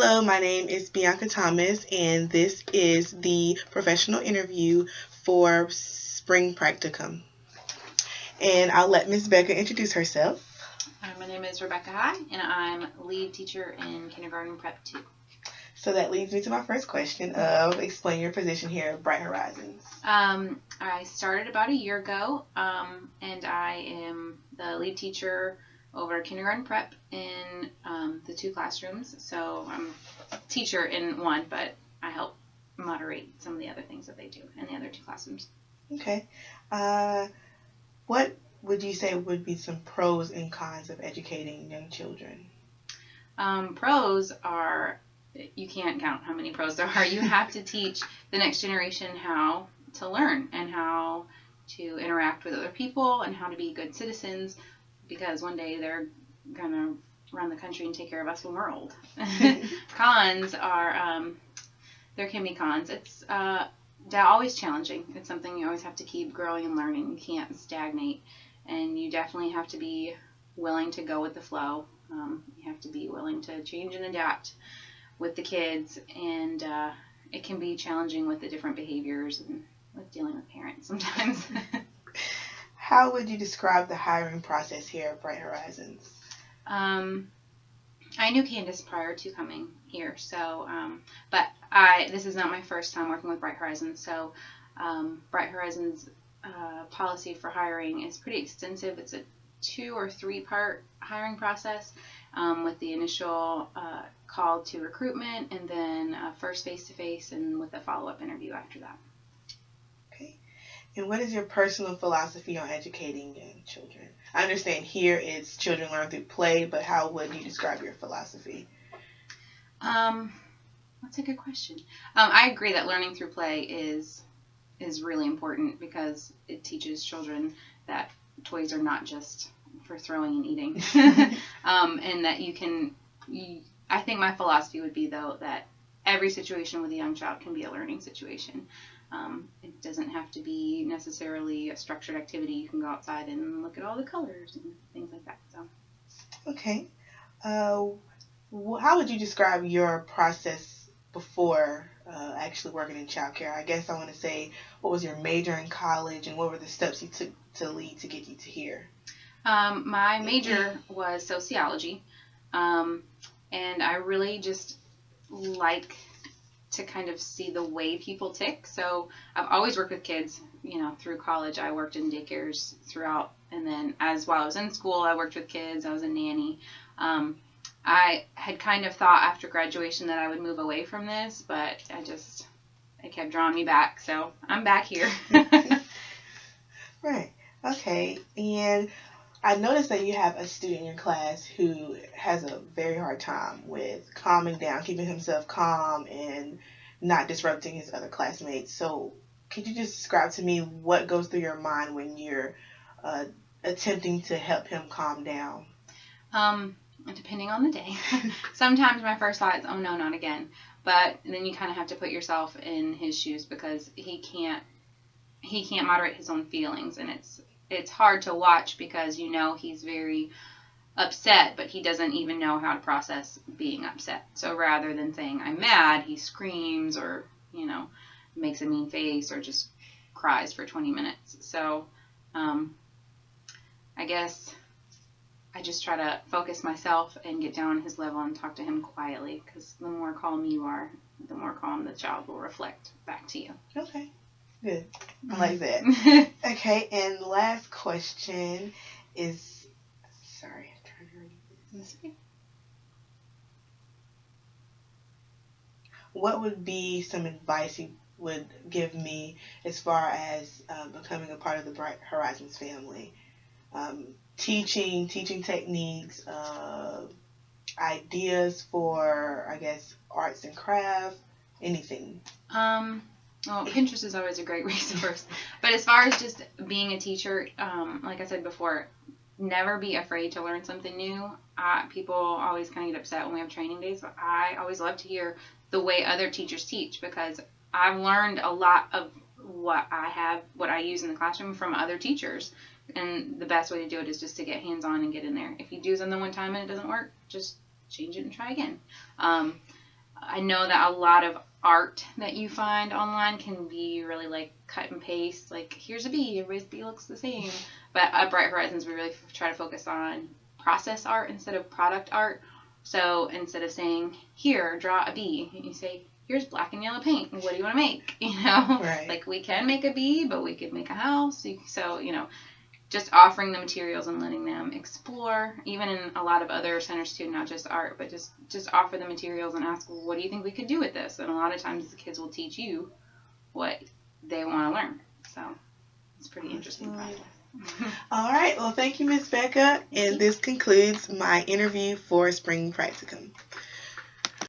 Hello, my name is Bianca Thomas, and this is the professional interview for spring practicum. And I'll let Ms.Bekah introduce herself. My name is Rebecca, and I'm lead teacher in kindergarten prep 2. So that leads me to my first question of explain your position here at Bright Horizons. I started about a year ago, and I am the lead teacher over kindergarten prep in the 2 classrooms. So I'm a teacher in one, but I help moderate some of the other things that they do in the other 2 classrooms. Okay. What would you say would be some pros and cons of educating young children? Pros are, you can't count how many pros there are. You have to teach the next generation how to learn and how to interact with other people and how to be good citizens, because one day they're going to run the country and take care of us when we're old. Cons are, there can be cons. It's always challenging. It's something you always have to keep growing and learning. You can't stagnate, and you definitely have to be willing to go with the flow. You have to be willing to change and adapt with the kids, and it can be challenging with the different behaviors and with dealing with parents sometimes. How would you describe the hiring process here at Bright Horizons? I knew Candace prior to coming here, so but this is not my first time working with Bright Horizons. So Bright Horizons policy for hiring is pretty extensive. It's a 2 or 3 part hiring process, with the initial call to recruitment, and then first face-to-face, and with a follow-up interview after that. Okay. And what is your personal philosophy on educating young children? I understand here it's children learn through play, but how would you describe your philosophy? That's a good question. I agree that learning through play is really important, because it teaches children that toys are not just for throwing and eating. And that I think my philosophy would be, though, that every situation with a young child can be a learning situation. It doesn't have to be necessarily a structured activity. You can go outside and look at all the colors and things like that. So. Okay. How would you describe your process before actually working in childcare? I guess I want to say, what was your major in college, and what were the steps you took to lead to get you to here? My major was sociology, and I really just like to kind of see the way people tick. So I've always worked with kids, through college. I worked in daycares throughout, and then while I was in school, I worked with kids. I was a nanny. I had kind of thought after graduation that I would move away from this, but it kept drawing me back, so I'm back here. Right. Okay. And I noticed that you have a student in your class who has a very hard time with calming down, keeping himself calm, and not disrupting his other classmates. So could you just describe to me what goes through your mind when you're attempting to help him calm down? Depending on the day. Sometimes my first thought is, oh no, not again. But then you kind of have to put yourself in his shoes, because he can't moderate his own feelings, and it's hard to watch, because he's very upset, but he doesn't even know how to process being upset. So rather than saying I'm mad, he screams, or makes a mean face, or just cries for 20 minutes. So I guess I just try to focus myself and get down on his level and talk to him quietly, because the more calm you are, the more calm the child will reflect back to you. Okay, good. I like that. Okay, and the last question is, sorry, I'm trying to read this. What would be some advice you would give me as far as becoming a part of the Bright Horizons family? Teaching techniques, ideas for, I guess, arts and craft, anything. Well, Pinterest is always a great resource. But as far as just being a teacher, like I said before, never be afraid to learn something new. People always kind of get upset when we have training days, but I always love to hear the way other teachers teach, because I've learned a lot of what I use in the classroom from other teachers. And the best way to do it is just to get hands-on and get in there. If you do something one time and it doesn't work, just change it and try again. I know that a lot of art that you find online can be really like cut and paste. Like, here's a bee, everybody's bee looks the same. But at Bright Horizons, we really try to focus on process art instead of product art. So instead of saying, here, draw a bee, you say, here's black and yellow paint. What do you want to make? Right. Like, we can make a bee, but we could make a house. So, just offering the materials and letting them explore, even in a lot of other centers too, not just art, but just offer the materials and ask, well, what do you think we could do with this? And a lot of times the kids will teach you what they want to learn. So it's pretty interesting process. All right. Well, thank you, Ms. Bekah. And this concludes my interview for Spring Practicum.